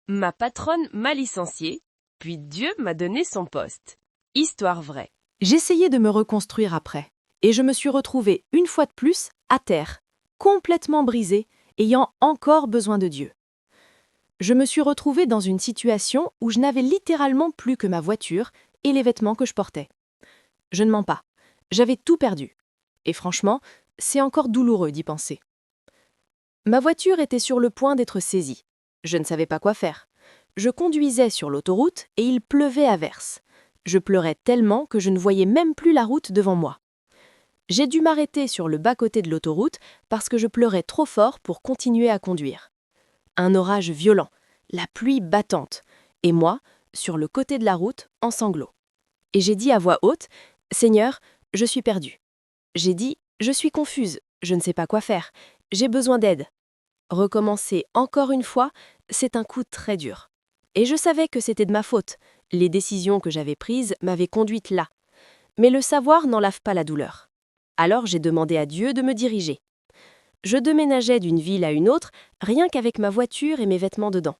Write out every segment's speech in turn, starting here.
Ma patronne m'a licencié, puis Dieu m'a donné son poste. Histoire vraie. J'essayais de me reconstruire après, et je me suis retrouvée une fois de plus à terre, complètement brisée, ayant encore besoin de Dieu. Je me suis retrouvée dans une situation où je n'avais littéralement plus que ma voiture et les vêtements que je portais. Je ne mens pas, j'avais tout perdu. Et franchement, c'est encore douloureux d'y penser. Ma voiture était sur le point d'être saisie. Je ne savais pas quoi faire. Je conduisais sur l'autoroute et il pleuvait à verse. Je pleurais tellement que je ne voyais même plus la route devant moi. J'ai dû m'arrêter sur le bas-côté de l'autoroute parce que je pleurais trop fort pour continuer à conduire. Un orage violent, la pluie battante, et moi, sur le côté de la route, en sanglots. Et j'ai dit à voix haute, « Seigneur, je suis perdue. » J'ai dit, « Je suis confuse, je ne sais pas quoi faire, j'ai besoin d'aide. » Recommencer encore une fois, c'est un coup très dur. Et je savais que c'était de ma faute. Les décisions que j'avais prises m'avaient conduite là. Mais le savoir n'enlève pas la douleur. Alors j'ai demandé à Dieu de me diriger. Je déménageais d'une ville à une autre, rien qu'avec ma voiture et mes vêtements dedans.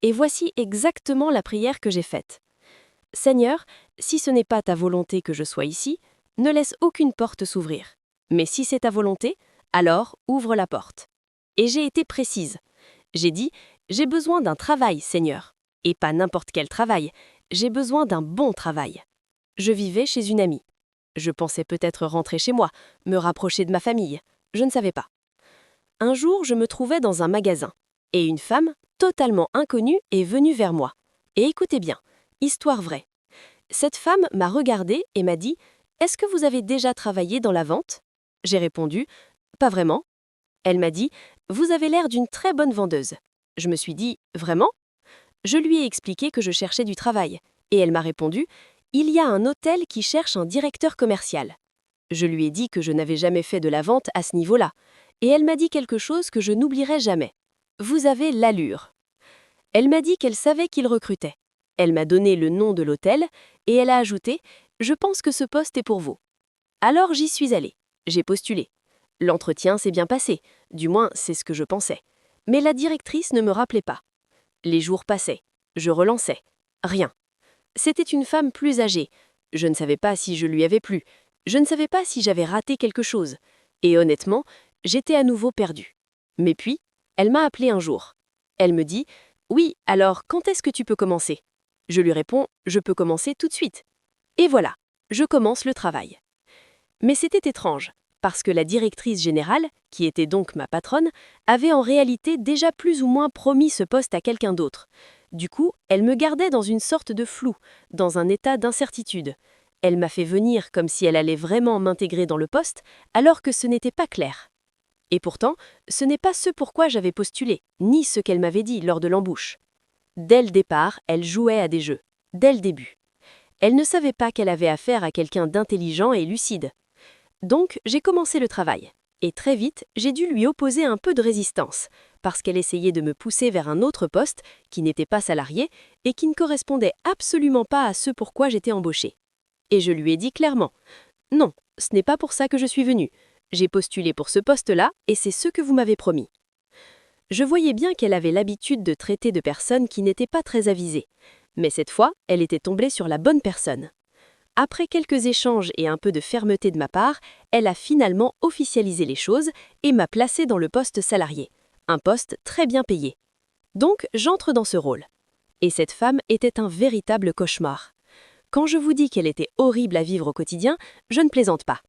Et voici exactement la prière que j'ai faite. « Seigneur, si ce n'est pas ta volonté que je sois ici, ne laisse aucune porte s'ouvrir. Mais si c'est ta volonté, alors ouvre la porte. » Et j'ai été précise. J'ai dit « J'ai besoin d'un travail, Seigneur. Et pas n'importe quel travail, j'ai besoin d'un bon travail. » Je vivais chez une amie. Je pensais peut-être rentrer chez moi, me rapprocher de ma famille. Je ne savais pas. Un jour, je me trouvais dans un magasin, et une femme, totalement inconnue, est venue vers moi. Et écoutez bien, histoire vraie. Cette femme m'a regardée et m'a dit « Est-ce que vous avez déjà travaillé dans la vente ?» J'ai répondu « Pas vraiment. » Elle m'a dit « Vous avez l'air d'une très bonne vendeuse. » Je me suis dit « Vraiment ?» Je lui ai expliqué que je cherchais du travail, et elle m'a répondu « Il y a un hôtel qui cherche un directeur commercial. » Je lui ai dit que je n'avais jamais fait de la vente à ce niveau-là, et elle m'a dit quelque chose que je n'oublierai jamais. « Vous avez l'allure. » Elle m'a dit qu'elle savait qu'il recrutait. Elle m'a donné le nom de l'hôtel, et elle a ajouté « Je pense que ce poste est pour vous. » Alors j'y suis allée. J'ai postulé. L'entretien s'est bien passé, du moins c'est ce que je pensais. Mais la directrice ne me rappelait pas. Les jours passaient. Je relançais. Rien. C'était une femme plus âgée. Je ne savais pas si je lui avais plu. Je ne savais pas si j'avais raté quelque chose. Et honnêtement, j'étais à nouveau perdue. Mais puis, elle m'a appelé un jour. Elle me dit « Oui, alors quand est-ce que tu peux commencer ?» Je lui réponds « Je peux commencer tout de suite. » Et voilà, je commence le travail. Mais c'était étrange, parce que la directrice générale, qui était donc ma patronne, avait en réalité déjà plus ou moins promis ce poste à quelqu'un d'autre. Du coup, elle me gardait dans une sorte de flou, dans un état d'incertitude. Elle m'a fait venir comme si elle allait vraiment m'intégrer dans le poste, alors que ce n'était pas clair. Et pourtant, ce n'est pas ce pourquoi j'avais postulé, ni ce qu'elle m'avait dit lors de l'embauche. Dès le départ, elle jouait à des jeux. Dès le début. Elle ne savait pas qu'elle avait affaire à quelqu'un d'intelligent et lucide. Donc, j'ai commencé le travail. Et très vite, j'ai dû lui opposer un peu de résistance, parce qu'elle essayait de me pousser vers un autre poste qui n'était pas salarié et qui ne correspondait absolument pas à ce pourquoi j'étais embauchée. Et je lui ai dit clairement « Non, ce n'est pas pour ça que je suis venue. J'ai postulé pour ce poste-là et c'est ce que vous m'avez promis. » Je voyais bien qu'elle avait l'habitude de traiter de personnes qui n'étaient pas très avisées. Mais cette fois, elle était tombée sur la bonne personne. Après quelques échanges et un peu de fermeté de ma part, elle a finalement officialisé les choses et m'a placée dans le poste salarié, un poste très bien payé. Donc, j'entre dans ce rôle. Et cette femme était un véritable cauchemar. Quand je vous dis qu'elle était horrible à vivre au quotidien, je ne plaisante pas.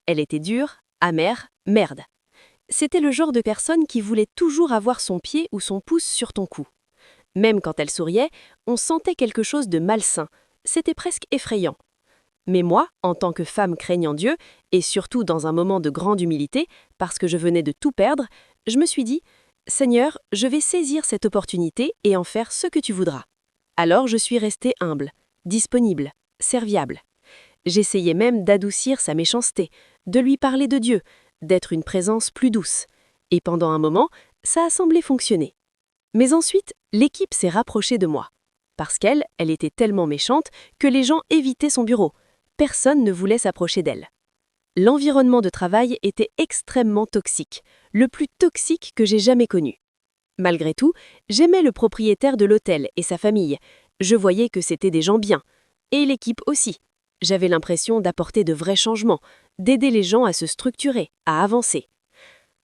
Elle était dure, amère, merde. C'était le genre de personne qui voulait toujours avoir son pied ou son pouce sur ton cou. Même quand elle souriait, on sentait quelque chose de malsain. C'était presque effrayant. Mais moi, en tant que femme craignant Dieu, et surtout dans un moment de grande humilité, parce que je venais de tout perdre, je me suis dit « Seigneur, je vais saisir cette opportunité et en faire ce que tu voudras. » Alors je suis restée humble, disponible, serviable. J'essayais même d'adoucir sa méchanceté, de lui parler de Dieu, d'être une présence plus douce. Et pendant un moment, ça a semblé fonctionner. Mais ensuite, l'équipe s'est rapprochée de moi. Parce qu'elle était tellement méchante que les gens évitaient son bureau. Personne ne voulait s'approcher d'elle. L'environnement de travail était extrêmement toxique, le plus toxique que j'ai jamais connu. Malgré tout, j'aimais le propriétaire de l'hôtel et sa famille. Je voyais que c'étaient des gens bien. Et l'équipe aussi. J'avais l'impression d'apporter de vrais changements, d'aider les gens à se structurer, à avancer.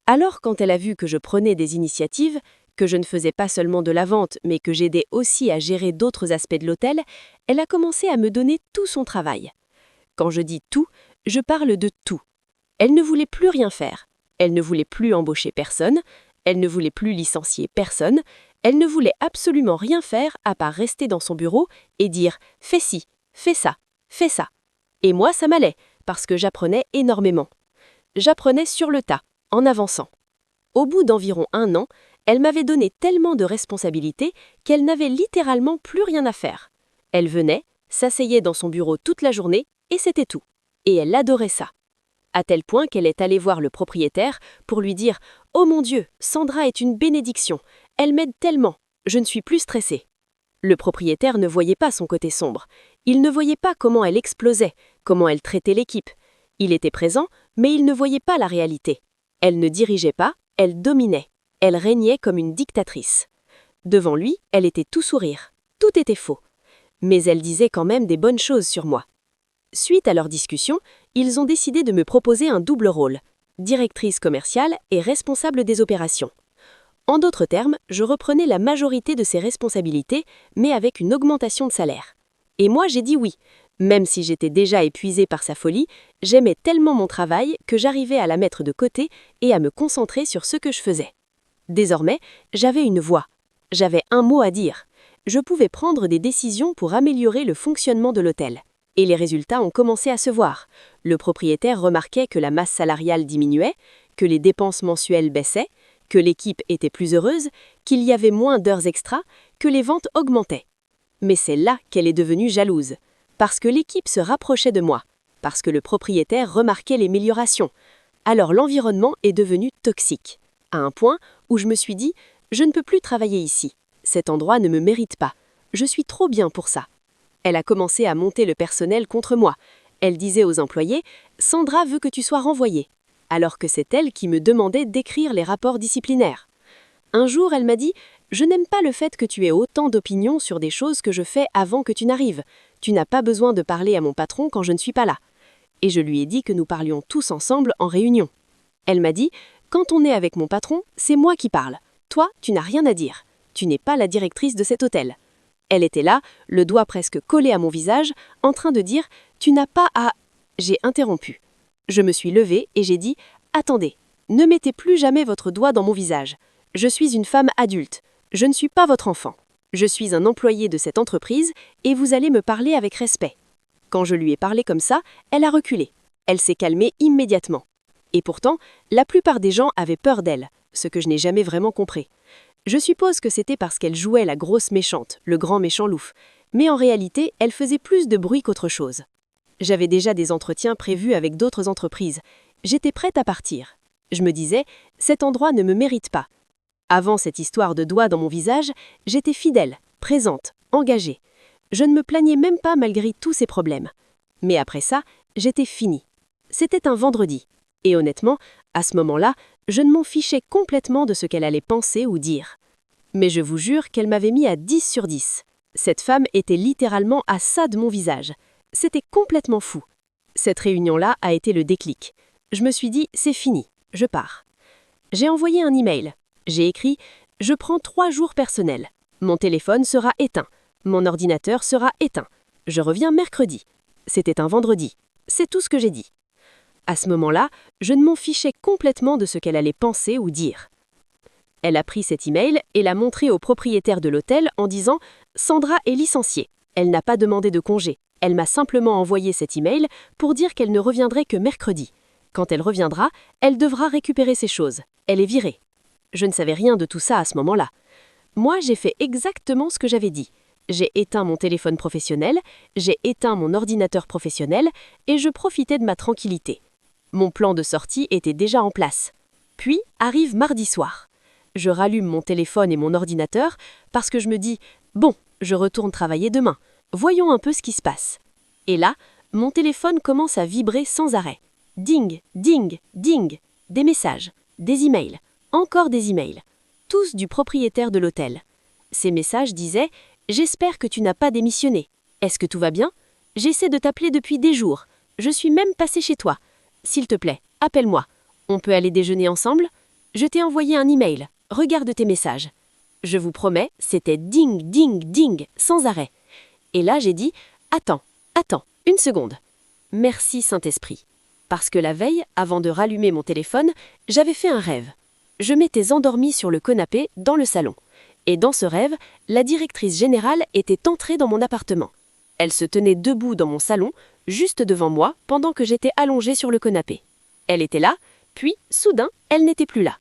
Alors, quand elle a vu que je prenais des initiatives, que je ne faisais pas seulement de la vente, mais que j'aidais aussi à gérer d'autres aspects de l'hôtel, elle a commencé à me donner tout son travail. Quand je dis tout, je parle de tout. Elle ne voulait plus rien faire. Elle ne voulait plus embaucher personne. Elle ne voulait plus licencier personne. Elle ne voulait absolument rien faire à part rester dans son bureau et dire « fais ci, fais ça, fais ça ». Et moi, ça m'allait, parce que j'apprenais énormément. J'apprenais sur le tas, en avançant. Au bout d'environ 1 an, elle m'avait donné tellement de responsabilités qu'elle n'avait littéralement plus rien à faire. Elle venait, s'asseyait dans son bureau toute la journée, et c'était tout. Et elle adorait ça. À tel point qu'elle est allée voir le propriétaire pour lui dire « Oh mon Dieu, Sandra est une bénédiction. Elle m'aide tellement. Je ne suis plus stressée. » Le propriétaire ne voyait pas son côté sombre. Il ne voyait pas comment elle explosait, comment elle traitait l'équipe. Il était présent, mais il ne voyait pas la réalité. Elle ne dirigeait pas, elle dominait. Elle régnait comme une dictatrice. Devant lui, elle était tout sourire. Tout était faux. Mais elle disait quand même des bonnes choses sur moi. Suite à leur discussion, ils ont décidé de me proposer un double rôle, directrice commerciale et responsable des opérations. En d'autres termes, je reprenais la majorité de ses responsabilités, mais avec une augmentation de salaire. Et moi, j'ai dit oui. Même si j'étais déjà épuisée par sa folie, j'aimais tellement mon travail que j'arrivais à la mettre de côté et à me concentrer sur ce que je faisais. Désormais, j'avais une voix. J'avais un mot à dire. Je pouvais prendre des décisions pour améliorer le fonctionnement de l'hôtel. Et les résultats ont commencé à se voir. Le propriétaire remarquait que la masse salariale diminuait, que les dépenses mensuelles baissaient, que l'équipe était plus heureuse, qu'il y avait moins d'heures extra, que les ventes augmentaient. Mais c'est là qu'elle est devenue jalouse. Parce que l'équipe se rapprochait de moi. Parce que le propriétaire remarquait l'amélioration. Alors l'environnement est devenu toxique. À un point où je me suis dit « Je ne peux plus travailler ici. Cet endroit ne me mérite pas. Je suis trop bien pour ça. » Elle a commencé à monter le personnel contre moi. Elle disait aux employés « Sandra veut que tu sois renvoyée », alors que c'est elle qui me demandait d'écrire les rapports disciplinaires. Un jour, elle m'a dit « Je n'aime pas le fait que tu aies autant d'opinions sur des choses que je fais avant que tu n'arrives. Tu n'as pas besoin de parler à mon patron quand je ne suis pas là. » Et je lui ai dit que nous parlions tous ensemble en réunion. Elle m'a dit « Quand on est avec mon patron, c'est moi qui parle. Toi, tu n'as rien à dire. Tu n'es pas la directrice de cet hôtel. » Elle était là, le doigt presque collé à mon visage, en train de dire « Tu n'as pas à… » J'ai interrompu. Je me suis levée et j'ai dit « Attendez, ne mettez plus jamais votre doigt dans mon visage. Je suis une femme adulte. Je ne suis pas votre enfant. Je suis un employé de cette entreprise et vous allez me parler avec respect. » Quand je lui ai parlé comme ça, elle a reculé. Elle s'est calmée immédiatement. Et pourtant, la plupart des gens avaient peur d'elle, ce que je n'ai jamais vraiment compris. Je suppose que c'était parce qu'elle jouait la grosse méchante, le grand méchant louf, mais en réalité, elle faisait plus de bruit qu'autre chose. J'avais déjà des entretiens prévus avec d'autres entreprises. J'étais prête à partir. Je me disais, cet endroit ne me mérite pas. Avant cette histoire de doigt dans mon visage, j'étais fidèle, présente, engagée. Je ne me plaignais même pas malgré tous ces problèmes. Mais après ça, j'étais finie. C'était un vendredi. Et honnêtement, à ce moment-là, je ne m'en fichais complètement de ce qu'elle allait penser ou dire. Mais je vous jure qu'elle m'avait mis à 10 sur 10. Cette femme était littéralement à ça de mon visage. C'était complètement fou. Cette réunion-là a été le déclic. Je me suis dit, c'est fini, je pars. J'ai envoyé un email. J'ai écrit, je prends 3 jours personnels. Mon téléphone sera éteint. Mon ordinateur sera éteint. Je reviens mercredi. C'était un vendredi. C'est tout ce que j'ai dit. À ce moment-là, je ne m'en fichais complètement de ce qu'elle allait penser ou dire. Elle a pris cet email et l'a montré au propriétaire de l'hôtel en disant « Sandra est licenciée. Elle n'a pas demandé de congé. Elle m'a simplement envoyé cet email pour dire qu'elle ne reviendrait que mercredi. Quand elle reviendra, elle devra récupérer ses choses. Elle est virée. » Je ne savais rien de tout ça à ce moment-là. Moi, j'ai fait exactement ce que j'avais dit. J'ai éteint mon téléphone professionnel, j'ai éteint mon ordinateur professionnel et je profitais de ma tranquillité. Mon plan de sortie était déjà en place. Puis arrive mardi soir. Je rallume mon téléphone et mon ordinateur parce que je me dis « Bon, je retourne travailler demain. Voyons un peu ce qui se passe. » Et là, mon téléphone commence à vibrer sans arrêt. Ding, ding, ding. Des messages, des emails, encore des emails. tous du propriétaire de l'hôtel. Ces messages disaient « J'espère que tu n'as pas démissionné. Est-ce que tout va bien? J'essaie de t'appeler depuis des jours. Je suis même passé chez toi. S'il te plaît, appelle-moi. On peut aller déjeuner ensemble? Je t'ai envoyé un email. Regarde tes messages. » Je vous promets, c'était ding, ding, ding, sans arrêt. Et là, j'ai dit « Attends, une seconde. Merci Saint-Esprit. » Parce que la veille, avant de rallumer mon téléphone, j'avais fait un rêve. Je m'étais endormie sur le canapé dans le salon. Et dans ce rêve, la directrice générale était entrée dans mon appartement. Elle se tenait debout dans mon salon, juste devant moi, pendant que j'étais allongée sur le canapé. Elle était là, puis, soudain, elle n'était plus là.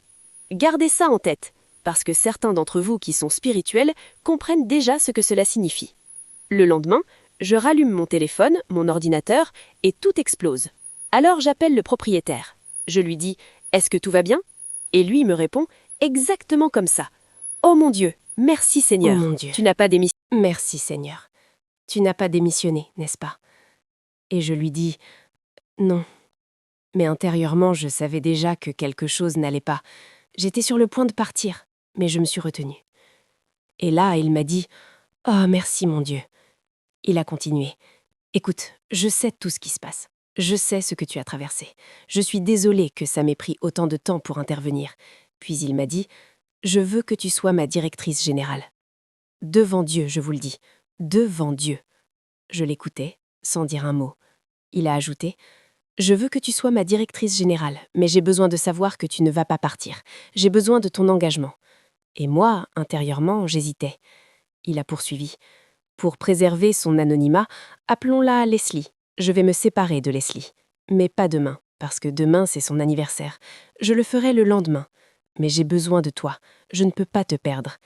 Gardez ça en tête, parce que certains d'entre vous qui sont spirituels comprennent déjà ce que cela signifie. Le lendemain, je rallume mon téléphone, mon ordinateur, et tout explose. Alors j'appelle le propriétaire. Je lui dis « Est-ce que tout va bien ?» Et lui me répond exactement comme ça. « Oh mon Dieu, merci Seigneur, Oh mon Dieu. tu n'as pas démissionné. » Merci Seigneur. Tu n'as pas démissionné, n'est-ce pas? Et je lui dis « Non. » Mais intérieurement, je savais déjà que quelque chose n'allait pas. J'étais sur le point de partir, mais je me suis retenue. Et là, il m'a dit « Oh, merci mon Dieu. » Il a continué. « Écoute, je sais tout ce qui se passe. Je sais ce que tu as traversé. Je suis désolée que ça m'ait pris autant de temps pour intervenir. » Puis il m'a dit « Je veux que tu sois ma directrice générale. » Devant Dieu, je vous le dis. Devant Dieu. Je l'écoutais, sans dire un mot. Il a ajouté « Je veux que tu sois ma directrice générale, mais j'ai besoin de savoir que tu ne vas pas partir. J'ai besoin de ton engagement. » Et moi, intérieurement, j'hésitais. Il a poursuivi. « Pour préserver son anonymat, appelons-la Leslie. Je vais me séparer de Leslie. Mais pas demain, parce que demain, c'est son anniversaire. Je le ferai le lendemain. Mais j'ai besoin de toi. Je ne peux pas te perdre. »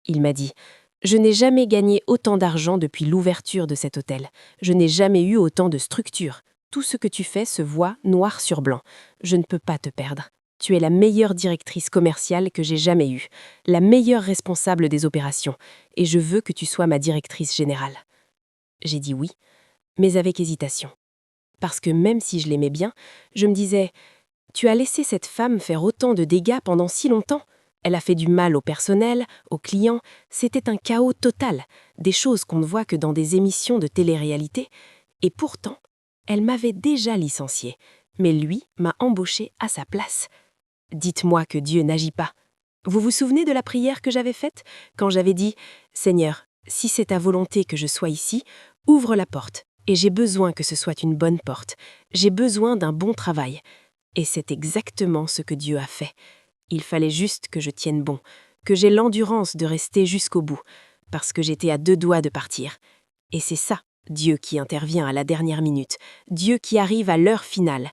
Il m'a dit « Je n'ai jamais gagné autant d'argent depuis l'ouverture de cet hôtel. Je n'ai jamais eu autant de structure. Tout ce que tu fais se voit noir sur blanc. Je ne peux pas te perdre. Tu es la meilleure directrice commerciale que j'ai jamais eue, la meilleure responsable des opérations, et je veux que tu sois ma directrice générale. » J'ai dit oui, mais avec hésitation. Parce que même si je l'aimais bien, je me disais « Tu as laissé cette femme faire autant de dégâts pendant si longtemps. Elle a fait du mal au personnel, aux clients. C'était un chaos total, des choses qu'on ne voit que dans des émissions de télé-réalité. Et pourtant, elle m'avait déjà licenciée, mais lui m'a embauchée à sa place. Dites-moi que Dieu n'agit pas. Vous vous souvenez de la prière que j'avais faite quand j'avais dit « Seigneur, si c'est ta volonté que je sois ici, ouvre la porte, et j'ai besoin que ce soit une bonne porte. J'ai besoin d'un bon travail. » Et c'est exactement ce que Dieu a fait. Il fallait juste que je tienne bon, que j'ai l'endurance de rester jusqu'au bout, parce que j'étais à 2 doigts de partir. Et c'est ça, Dieu qui intervient à la dernière minute, Dieu qui arrive à l'heure finale.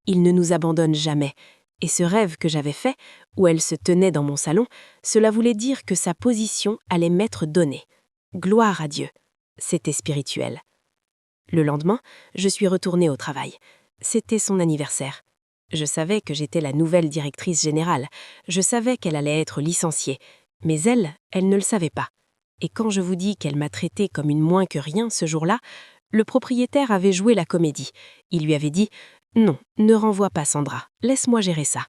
Il ne nous abandonne jamais. Et ce rêve que j'avais fait, où elle se tenait dans mon salon, cela voulait dire que sa position allait m'être donnée. Gloire à Dieu. C'était spirituel. Le lendemain, je suis retournée au travail. C'était son anniversaire. Je savais que j'étais la nouvelle directrice générale. Je savais qu'elle allait être licenciée. Mais elle ne le savait pas. Et quand je vous dis qu'elle m'a traitée comme une moins que rien ce jour-là, le propriétaire avait joué la comédie. Il lui avait dit « Non, ne renvoie pas Sandra, laisse-moi gérer ça. »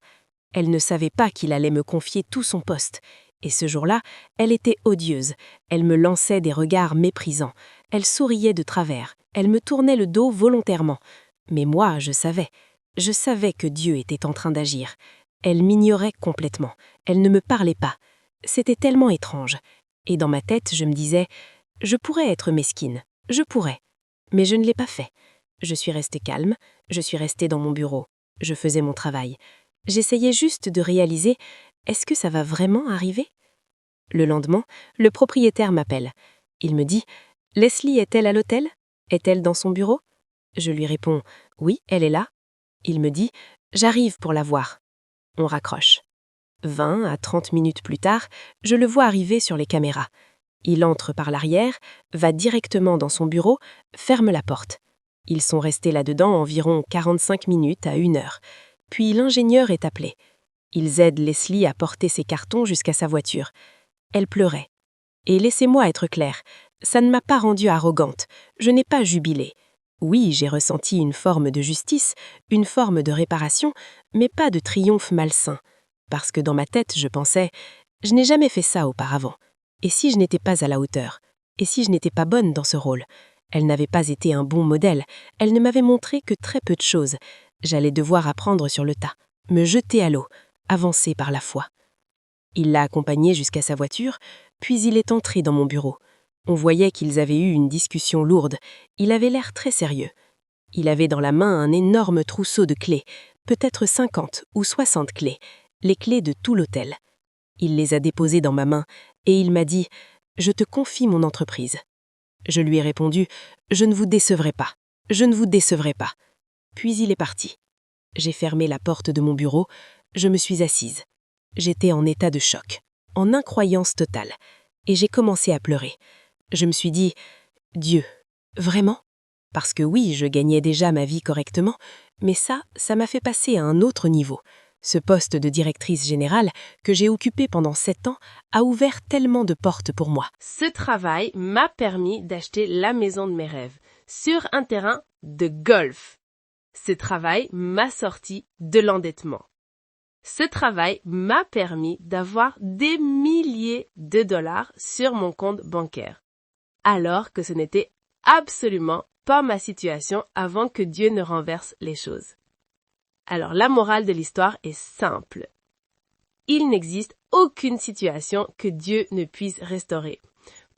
Elle ne savait pas qu'il allait me confier tout son poste. Et ce jour-là, elle était odieuse. Elle me lançait des regards méprisants. Elle souriait de travers. Elle me tournait le dos volontairement. Mais moi, je savais. Je savais que Dieu était en train d'agir. Elle m'ignorait complètement. Elle ne me parlait pas. C'était tellement étrange. Et dans ma tête, je me disais « Je pourrais être mesquine. Je pourrais. » Mais je ne l'ai pas fait. Je suis restée calme. Je suis restée dans mon bureau. Je faisais mon travail. J'essayais juste de réaliser « Est-ce que ça va vraiment arriver ?» Le lendemain, le propriétaire m'appelle. Il me dit « Leslie est-elle à l'hôtel? Est-elle dans son bureau ?» Je lui réponds « Oui, elle est là. » Il me dit « J'arrive pour la voir. » On raccroche. 20 à 30 minutes plus tard, je le vois arriver sur les caméras. Il entre par l'arrière, va directement dans son bureau, ferme la porte. Ils sont restés là-dedans environ 45 minutes à 1 heure. Puis l'ingénieur est appelé. Ils aident Leslie à porter ses cartons jusqu'à sa voiture. Elle pleurait. Et laissez-moi être claire, ça ne m'a pas rendue arrogante, je n'ai pas jubilé. Oui, j'ai ressenti une forme de justice, une forme de réparation, mais pas de triomphe malsain. Parce que dans ma tête, je pensais Je n'ai jamais fait ça auparavant. Et si je n'étais pas à la hauteur? Et si je n'étais pas bonne dans ce rôle? Elle n'avait pas été un bon modèle, elle ne m'avait montré que très peu de choses. J'allais devoir apprendre sur le tas, me jeter à l'eau, avancer par la foi. Il l'a accompagnée jusqu'à sa voiture, puis il est entré dans mon bureau. On voyait qu'ils avaient eu une discussion lourde, il avait l'air très sérieux. Il avait dans la main un énorme trousseau de clés, peut-être 50 ou 60 clés, les clés de tout l'hôtel. Il les a déposées dans ma main et il m'a dit « Je te confie mon entreprise ». Je lui ai répondu « Je ne vous décevrai pas, je ne vous décevrai pas ». Puis il est parti. J'ai fermé la porte de mon bureau, je me suis assise. J'étais en état de choc, en incroyance totale, et j'ai commencé à pleurer. Je me suis dit « Dieu, vraiment ?» Parce que oui, je gagnais déjà ma vie correctement, mais ça m'a fait passer à un autre niveau. Ce poste de directrice générale que j'ai occupé pendant 7 ans a ouvert tellement de portes pour moi. Ce travail m'a permis d'acheter la maison de mes rêves sur un terrain de golf. Ce travail m'a sorti de l'endettement. Ce travail m'a permis d'avoir des milliers de dollars sur mon compte bancaire, alors que ce n'était absolument pas ma situation avant que Dieu ne renverse les choses. Alors la morale de l'histoire est simple. Il n'existe aucune situation que Dieu ne puisse restaurer,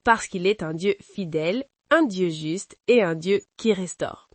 parce qu'il est un Dieu fidèle, un Dieu juste et un Dieu qui restaure.